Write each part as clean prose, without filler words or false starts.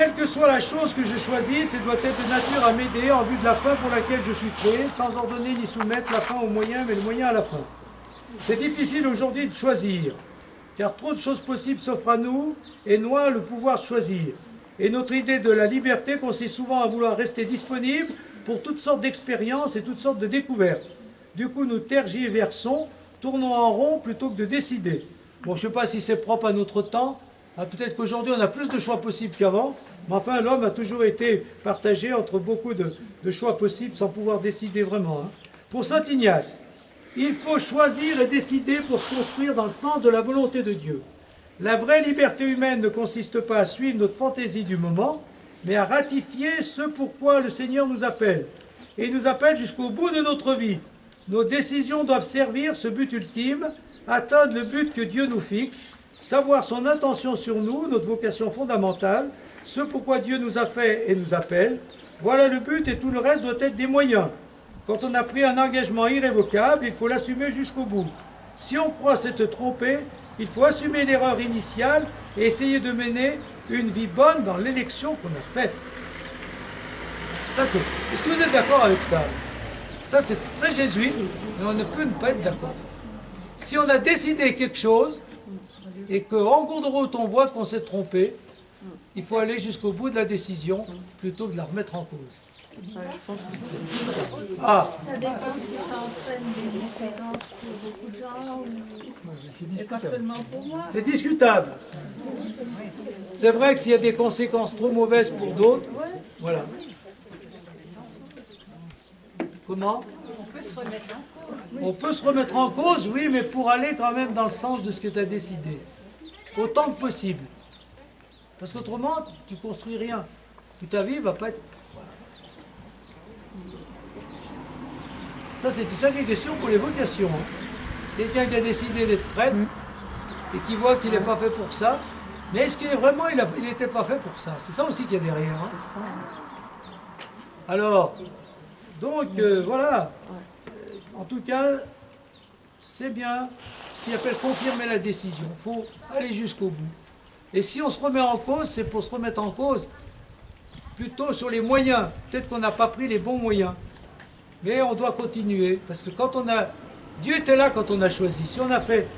Quelle que soit la chose que je choisis, elle doit être de nature à m'aider en vue de la fin pour laquelle je suis créé, sans ordonner ni soumettre la fin au moyen, mais le moyen à la fin. C'est difficile aujourd'hui de choisir, car trop de choses possibles s'offrent à nous et noient le pouvoir de choisir. Et notre idée de la liberté consiste souvent à vouloir rester disponible pour toutes sortes d'expériences et toutes sortes de découvertes. Du coup, nous tergiversons, tournons en rond plutôt que de décider. Bon, je ne sais pas si c'est propre à notre temps. Peut-être qu'aujourd'hui, on a plus de choix possibles qu'avant. Mais enfin, l'homme a toujours été partagé entre beaucoup de choix possibles sans pouvoir décider vraiment. Pour saint Ignace, il faut choisir et décider pour se construire dans le sens de la volonté de Dieu. La vraie liberté humaine ne consiste pas à suivre notre fantaisie du moment, mais à ratifier ce pourquoi le Seigneur nous appelle. Et il nous appelle jusqu'au bout de notre vie. Nos décisions doivent servir ce but ultime, atteindre le but que Dieu nous fixe, savoir son intention sur nous, notre vocation fondamentale, ce pourquoi Dieu nous a fait et nous appelle. Voilà le but et tout le reste doit être des moyens. Quand on a pris un engagement irrévocable, il faut l'assumer jusqu'au bout. Si on croit s'être trompé, il faut assumer l'erreur initiale et essayer de mener une vie bonne dans l'élection qu'on a faite. Ça, est-ce que vous êtes d'accord avec ça? Ça, c'est très jésuite, mais on ne peut ne pas être d'accord. Si on a décidé quelque chose et qu'en cours de route, on voit qu'on s'est trompé, il faut aller jusqu'au bout de la décision plutôt que de la remettre en cause. Je pense que c'est... Ça dépend si ça entraîne des conséquences pour beaucoup de gens ou... Et pas seulement pour moi. C'est discutable. C'est vrai que s'il y a des conséquences trop mauvaises pour d'autres, voilà. Comment? On peut se remettre en cause. On peut se remettre en cause, oui, mais pour aller quand même dans le sens de ce que tu as décidé. Autant que possible. Parce qu'autrement, tu ne construis rien. Toute ta vie ne va pas être... Ça, c'est une sacrée question pour les vocations. Quelqu'un qui a décidé d'être prêtre et qui voit qu'il n'est pas fait pour ça, mais est-ce qu'il est vraiment, il n'était pas fait pour ça? C'est ça aussi qu'il y a derrière. Alors, donc, voilà. En tout cas, c'est bien ce qu'il appelle confirmer la décision. Il faut aller jusqu'au bout. Et si on se remet en cause, c'est pour se remettre en cause plutôt sur les moyens. Peut-être qu'on n'a pas pris les bons moyens. Mais on doit continuer. Parce que quand on a... Dieu était là quand on a choisi. Si on a fait...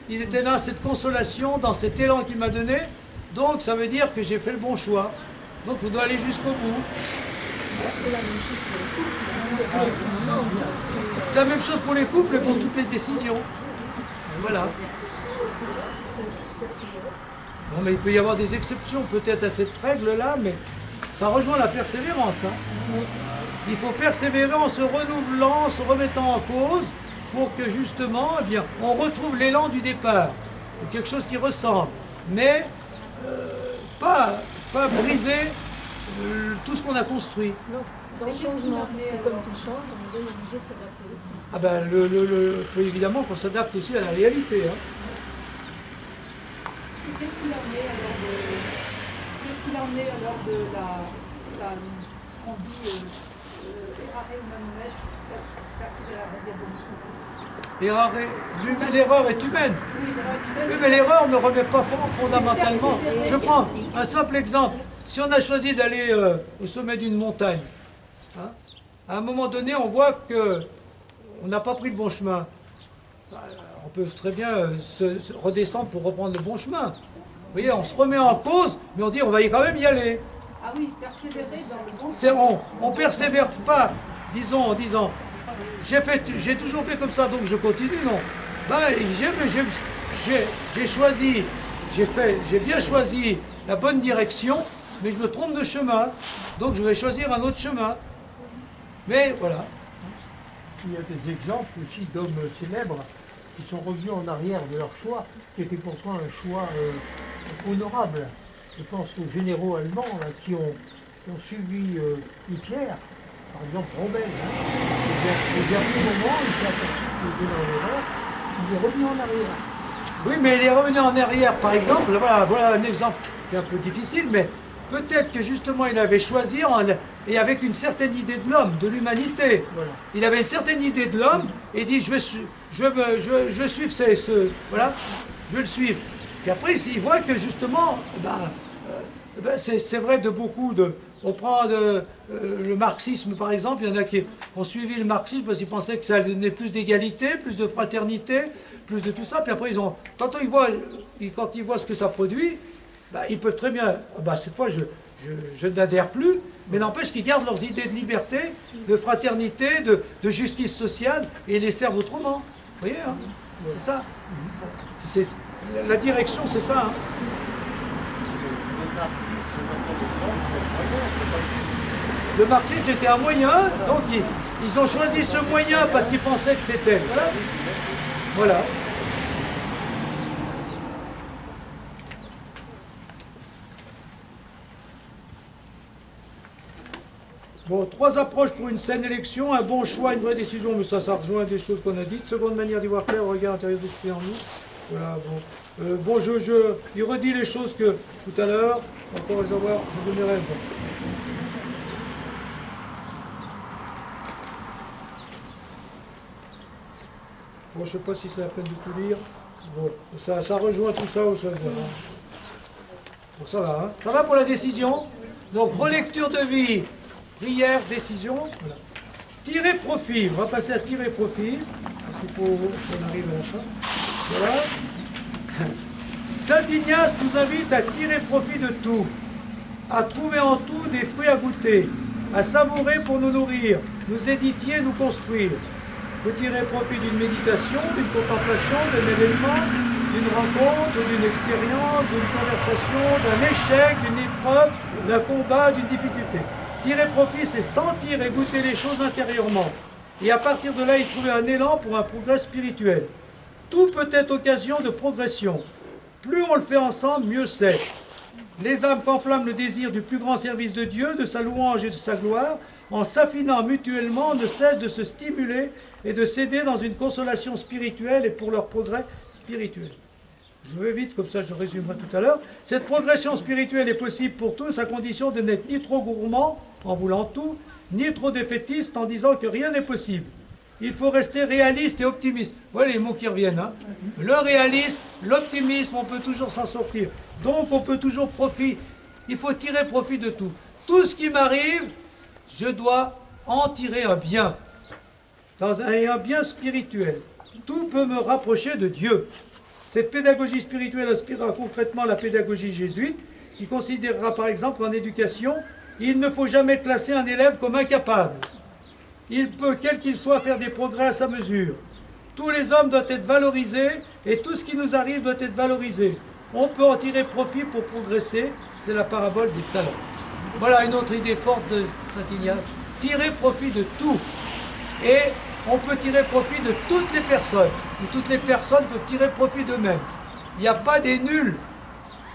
il était là, cette consolation, dans cet élan qu'il m'a donné. Donc ça veut dire que j'ai fait le bon choix. Donc on doit aller jusqu'au bout. C'est la même chose pour les couples. C'est la même chose pour les couples et pour toutes les décisions. Voilà. Non, mais il peut y avoir des exceptions peut-être à cette règle-là, mais ça rejoint la persévérance. Il faut persévérer en se renouvelant, en se remettant en cause, pour que justement, eh bien, on retrouve l'élan du départ, quelque chose qui ressemble, mais pas briser tout ce qu'on a construit. Non, dans le changement, parce que comme tout change, on est obligé de s'adapter aussi. Ah ben, faut évidemment qu'on s'adapte aussi à la réalité. Qu'est-ce qu'il en est alors de la on dit errare humanum est, persévérer L'erreur est humaine. Oui, mais l'erreur ne remet pas fondamentalement. Je prends un simple exemple. Si on a choisi d'aller au sommet d'une montagne, à un moment donné, on voit qu'on n'a pas pris le bon chemin. On peut très bien se redescendre pour reprendre le bon chemin. Vous voyez, on se remet en cause, mais on dit on va quand même y aller. Ah oui, persévérer dans le bon On ne persévère pas, disons, en disant j'ai toujours fait comme ça, donc je continue, non. Ben, j'ai choisi, j'ai bien choisi la bonne direction, mais je me trompe de chemin, donc je vais choisir un autre chemin. Mais voilà. Il y a des exemples aussi d'hommes célèbres qui sont revenus en arrière de leur choix, qui était pourtant un choix honorable. Je pense aux généraux allemands là, qui ont suivi Hitler, par exemple Rommel. Au dernier moment, il s'est aperçu qu'il était dans l'erreur, il est revenu en arrière. Oui, mais il est revenu en arrière, par exemple. Voilà un exemple qui est un peu difficile, mais peut-être que justement il avait choisi, et avec une certaine idée de l'homme, de l'humanité. Voilà. Il avait une certaine idée de l'homme, et dit je vais suivre voilà, je vais le suivre. Puis après, il voit que justement, Ben, c'est vrai de beaucoup de... On prend le marxisme par exemple, il y en a qui ont suivi le marxisme parce qu'ils pensaient que ça donnait plus d'égalité, plus de fraternité, plus de tout ça, puis après quand ils voient ce que ça produit, ben, ils peuvent très bien, ben, cette fois je n'adhère plus, mais n'empêche qu'ils gardent leurs idées de liberté, de fraternité, de justice sociale, et ils les servent autrement. Vous voyez, hein, c'est ça. La direction, c'est ça. Hein. Le marxisme était un moyen, donc ils ont choisi ce moyen parce qu'ils pensaient que c'était. Voilà. Bon, 3 approches pour une saine élection, un bon choix, une vraie décision, mais ça rejoint des choses qu'on a dites. Seconde manière d'y voir clair, au regard intérieur de l'esprit en nous. Voilà, bon. Bon, il redit les choses que tout à l'heure, encore les avoir, je vous donnerai. Bon, je ne sais pas si c'est la peine de tout lire. Bon, ça rejoint tout ça ou ça va. Bon, ça va, hein. Ça va pour la décision. Donc, relecture de vie, prière, décision. Voilà. Tirer profit. On va passer à tirer profit. Parce qu'il faut qu'on arrive à la fin. Voilà. Saint Ignace nous invite à tirer profit de tout, à trouver en tout des fruits à goûter, à savourer pour nous nourrir, nous édifier, nous construire. Il faut tirer profit d'une méditation, d'une contemplation, d'un événement, d'une rencontre, d'une expérience, d'une conversation, d'un échec, d'une épreuve, d'un combat, d'une difficulté. Tirer profit, c'est sentir et goûter les choses intérieurement. Et à partir de là, y trouver un élan pour un progrès spirituel. Tout peut être occasion de progression. Plus on le fait ensemble, mieux c'est. Les âmes qu'enflamme le désir du plus grand service de Dieu, de sa louange et de sa gloire, en s'affinant mutuellement, ne cessent de se stimuler et de s'aider dans une consolation spirituelle et pour leur progrès spirituel. Je vais vite, comme ça je résumerai tout à l'heure. Cette progression spirituelle est possible pour tous à condition de n'être ni trop gourmand en voulant tout, ni trop défaitiste en disant que rien n'est possible. Il faut rester réaliste et optimiste. Voilà les mots qui reviennent. Hein. Le réalisme, l'optimisme, on peut toujours s'en sortir. Donc on peut toujours profiter. Il faut tirer profit de tout. Tout ce qui m'arrive, je dois en tirer un bien. Un bien spirituel. Tout peut me rapprocher de Dieu. Cette pédagogie spirituelle inspirera concrètement la pédagogie jésuite, qui considérera par exemple en éducation, il ne faut jamais classer un élève comme incapable. Il peut, quel qu'il soit, faire des progrès à sa mesure. Tous les hommes doivent être valorisés et tout ce qui nous arrive doit être valorisé. On peut en tirer profit pour progresser, c'est la parabole des talents. Voilà une autre idée forte de Saint Ignace. Tirer profit de tout. Et on peut tirer profit de toutes les personnes. Et toutes les personnes peuvent tirer profit d'eux-mêmes. Il n'y a pas des nuls.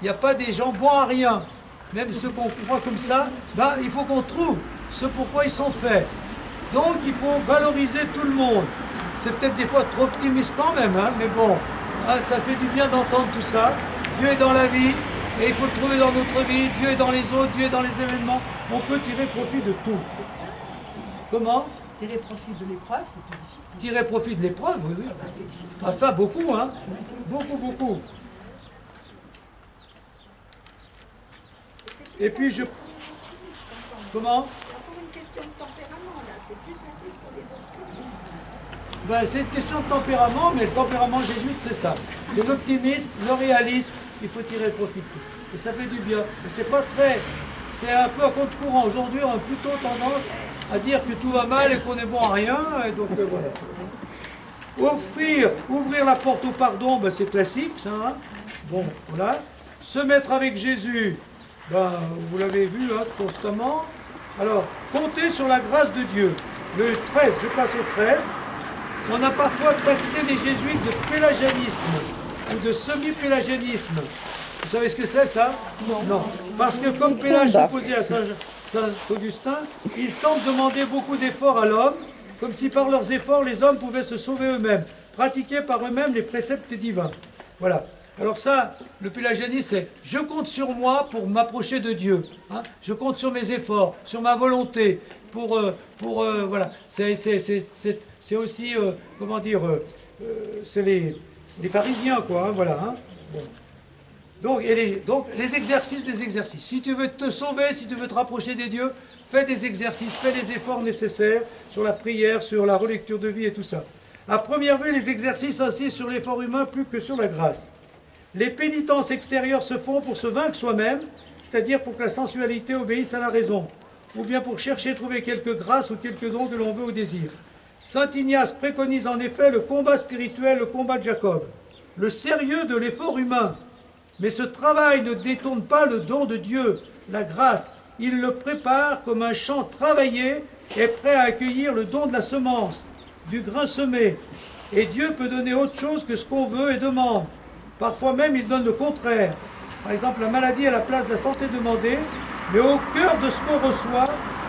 Il n'y a pas des gens bons à rien. Même ceux qu'on croit comme ça, ben, il faut qu'on trouve ce pourquoi ils sont faits. Donc il faut valoriser tout le monde. C'est peut-être des fois trop optimiste quand même, hein, mais bon, hein, ça fait du bien d'entendre tout ça. Dieu est dans la vie, et il faut le trouver dans notre vie. Dieu est dans les autres, Dieu est dans les événements. On peut tirer profit de tout. Comment ? Tirer profit de l'épreuve, c'est plus difficile. Tirer profit de l'épreuve, oui, oui. Ah ça, beaucoup, hein. Beaucoup, beaucoup. Et puis je... Comment ? Ben, c'est une question de tempérament, mais le tempérament jésuite, c'est ça. C'est l'optimisme, le réalisme, il faut tirer profit de tout. Et ça fait du bien. Mais c'est pas très... C'est un peu à contre-courant. Aujourd'hui, on a plutôt tendance à dire que tout va mal et qu'on est bon à rien. Et donc, voilà. Ouvrir la porte au pardon, ben, c'est classique, ça. Hein. Bon, voilà. Se mettre avec Jésus, ben, vous l'avez vu hein, constamment. Alors, compter sur la grâce de Dieu. Le 13, je passe au 13. On a parfois taxé les jésuites de pélagianisme ou de semi-pélagianisme. Vous savez ce que c'est ça? Non. Parce que comme Pélage s'opposait à Saint-Augustin, ils semblent demander beaucoup d'efforts à l'homme, comme si par leurs efforts les hommes pouvaient se sauver eux-mêmes, pratiquer par eux-mêmes les préceptes divins. Voilà. Alors ça, le pélagianisme, c'est « je compte sur moi pour m'approcher de Dieu hein. Je compte sur mes efforts, sur ma volonté, voilà. C'est aussi, comment dire, c'est les pharisiens, quoi, hein, voilà. Hein. Bon. Donc, donc les exercices, les exercices. Si tu veux te sauver, si tu veux te rapprocher des dieux, fais des exercices, fais les efforts nécessaires sur la prière, sur la relecture de vie et tout ça. À première vue, les exercices insistent sur l'effort humain plus que sur la grâce. Les pénitences extérieures se font pour se vaincre soi-même, c'est-à-dire pour que la sensualité obéisse à la raison, ou bien pour chercher à trouver quelque grâce ou quelque don que l'on veut ou désire. Saint Ignace préconise en effet le combat spirituel, le combat de Jacob, le sérieux de l'effort humain. Mais ce travail ne détourne pas le don de Dieu, la grâce. Il le prépare comme un champ travaillé et prêt à accueillir le don de la semence, du grain semé. Et Dieu peut donner autre chose que ce qu'on veut et demande. Parfois même, il donne le contraire. Par exemple, la maladie à la place de la santé demandée, mais au cœur de ce qu'on reçoit,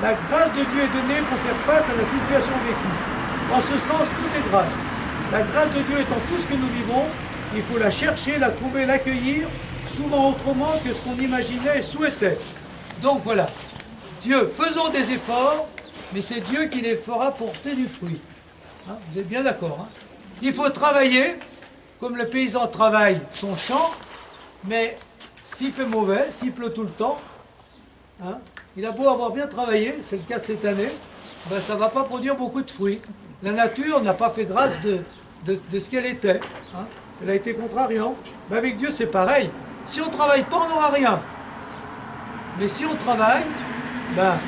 la grâce de Dieu est donnée pour faire face à la situation vécue. En ce sens, tout est grâce. La grâce de Dieu étant tout ce que nous vivons, il faut la chercher, la trouver, l'accueillir, souvent autrement que ce qu'on imaginait et souhaitait. Donc voilà, Dieu, faisons des efforts, mais c'est Dieu qui les fera porter du fruit. Hein, vous êtes bien d'accord, hein? Il faut travailler, comme le paysan travaille son champ, mais s'il fait mauvais, s'il pleut tout le temps, hein, il a beau avoir bien travaillé, c'est le cas de cette année, ben ça ne va pas produire beaucoup de fruits. La nature n'a pas fait grâce de ce qu'elle était. Hein. Elle a été contrariante. Mais avec Dieu, c'est pareil. Si on ne travaille pas, on n'aura rien. Mais si on travaille, ben,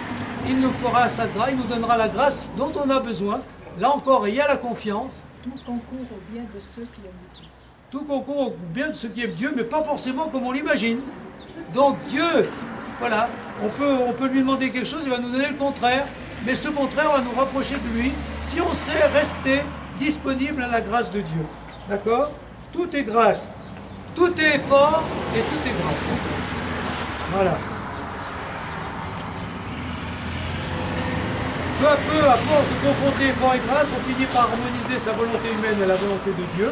il nous fera sa grâce, il nous donnera la grâce dont on a besoin. Là encore, il y a la confiance. Tout concourt au bien de ceux qui aiment Dieu. Tout concourt au bien de ceux qui aiment Dieu, mais pas forcément comme on l'imagine. Donc Dieu, voilà, on peut lui demander quelque chose, il va nous donner le contraire. Mais ce contraire va nous rapprocher de lui si on sait rester disponible à la grâce de Dieu. D'accord? Tout est grâce. Tout est effort et tout est grâce. Voilà. Peu à peu, à force de confronter effort et grâce, on finit par harmoniser sa volonté humaine et la volonté de Dieu.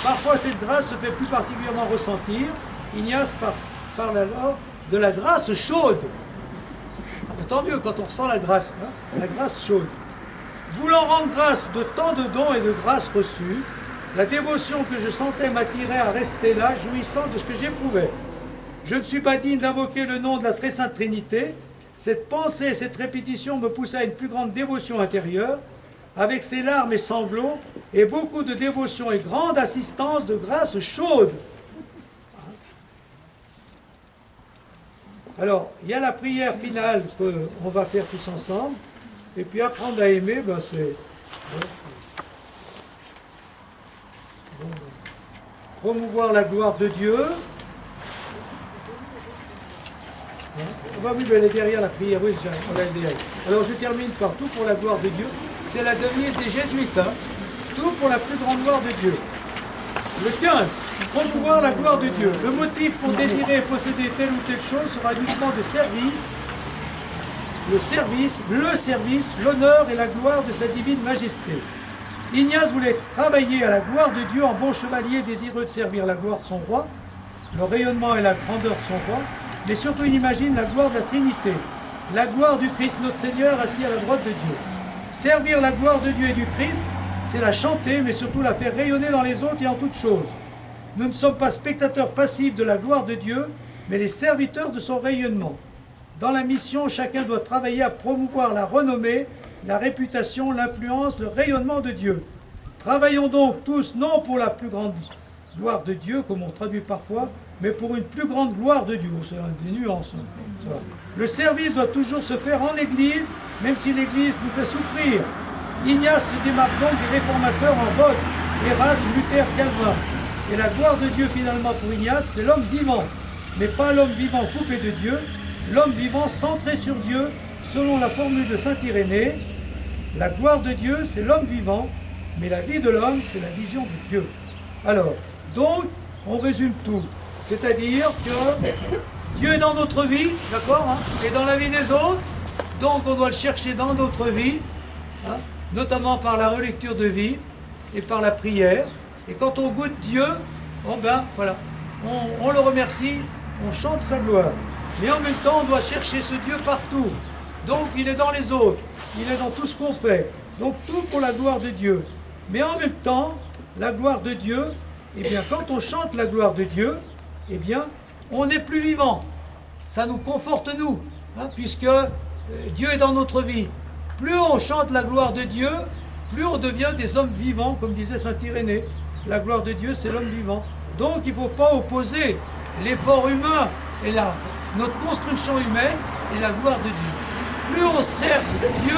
Parfois, cette grâce se fait plus particulièrement ressentir. Ignace parle alors de la grâce chaude. Tant mieux quand on ressent la grâce, hein, la grâce chaude. Voulant rendre grâce de tant de dons et de grâces reçues, la dévotion que je sentais m'attirait à rester là, jouissant de ce que j'éprouvais. Je ne suis pas digne d'invoquer le nom de la très sainte Trinité. Cette pensée et cette répétition me poussa à une plus grande dévotion intérieure, avec ses larmes et sanglots, et beaucoup de dévotion et grande assistance de grâce chaude. Alors, il y a la prière finale qu'on va faire tous ensemble, et puis apprendre à aimer, ben c'est... promouvoir la gloire de Dieu. Oui, elle est derrière la prière, oui, on va être derrière. Alors je termine par tout pour la gloire de Dieu. C'est la devise des jésuites, hein. Tout pour la plus grande gloire de Dieu. Le 15, promouvoir la gloire de Dieu. Le motif pour désirer et posséder telle ou telle chose sera uniquement de service, le service, l'honneur et la gloire de sa divine majesté. Ignace voulait travailler à la gloire de Dieu en bon chevalier désireux de servir la gloire de son roi, le rayonnement et la grandeur de son roi, mais surtout il imagine la gloire de la Trinité, la gloire du Christ notre Seigneur assis à la droite de Dieu. Servir la gloire de Dieu et du Christ, c'est la chanter, mais surtout la faire rayonner dans les autres et en toutes choses. Nous ne sommes pas spectateurs passifs de la gloire de Dieu, mais les serviteurs de son rayonnement. Dans la mission, chacun doit travailler à promouvoir la renommée, la réputation, l'influence, le rayonnement de Dieu. Travaillons donc tous, non pour la plus grande gloire de Dieu, comme on traduit parfois, mais pour une plus grande gloire de Dieu. C'est des nuances. Ça. Le service doit toujours se faire en Église, même si l'Église nous fait souffrir. Ignace se démarque donc des réformateurs en vogue, Érasme, Luther, Calvin. Et la gloire de Dieu finalement pour Ignace, c'est l'homme vivant, mais pas l'homme vivant coupé de Dieu, l'homme vivant centré sur Dieu, selon la formule de saint Irénée. La gloire de Dieu, c'est l'homme vivant, mais la vie de l'homme, c'est la vision de Dieu. Alors, donc, on résume tout. C'est-à-dire que Dieu est dans notre vie, d'accord, hein, et dans la vie des autres, donc on doit le chercher dans notre vie, hein, notamment par la relecture de vie et par la prière. Et quand on goûte Dieu, bon ben, voilà, on le remercie, on chante sa gloire. Mais en même temps, on doit chercher ce Dieu partout. Donc il est dans les autres, il est dans tout ce qu'on fait. Donc tout pour la gloire de Dieu. Mais en même temps, la gloire de Dieu, eh bien quand on chante la gloire de Dieu, eh bien, on n'est plus vivant. Ça nous conforte, nous, hein, puisque Dieu est dans notre vie. Plus on chante la gloire de Dieu, plus on devient des hommes vivants, comme disait saint Irénée. La gloire de Dieu, c'est l'homme vivant. Donc, il ne faut pas opposer l'effort humain et notre construction humaine et la gloire de Dieu. Plus on sert Dieu,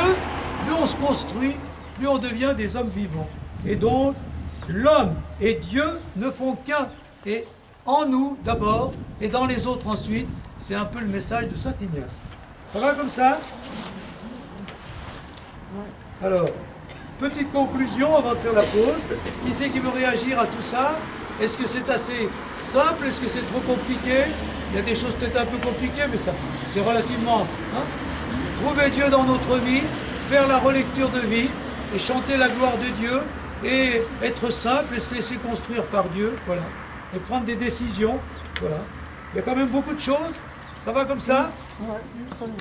plus on se construit, plus on devient des hommes vivants. Et donc, l'homme et Dieu ne font qu'un. Et en nous d'abord, et dans les autres ensuite, c'est un peu le message de saint Ignace. Ça va comme ça? Alors, petite conclusion avant de faire la pause. Qui c'est qui veut réagir à tout ça? Est-ce que c'est assez simple? Est-ce que c'est trop compliqué? Il y a des choses peut-être un peu compliquées, mais ça, c'est relativement... Hein? Trouver Dieu dans notre vie, faire la relecture de vie, et chanter la gloire de Dieu, et être simple et se laisser construire par Dieu, voilà. Et prendre des décisions, voilà. Il y a quand même beaucoup de choses. Ça va comme ça? Ouais, très bien.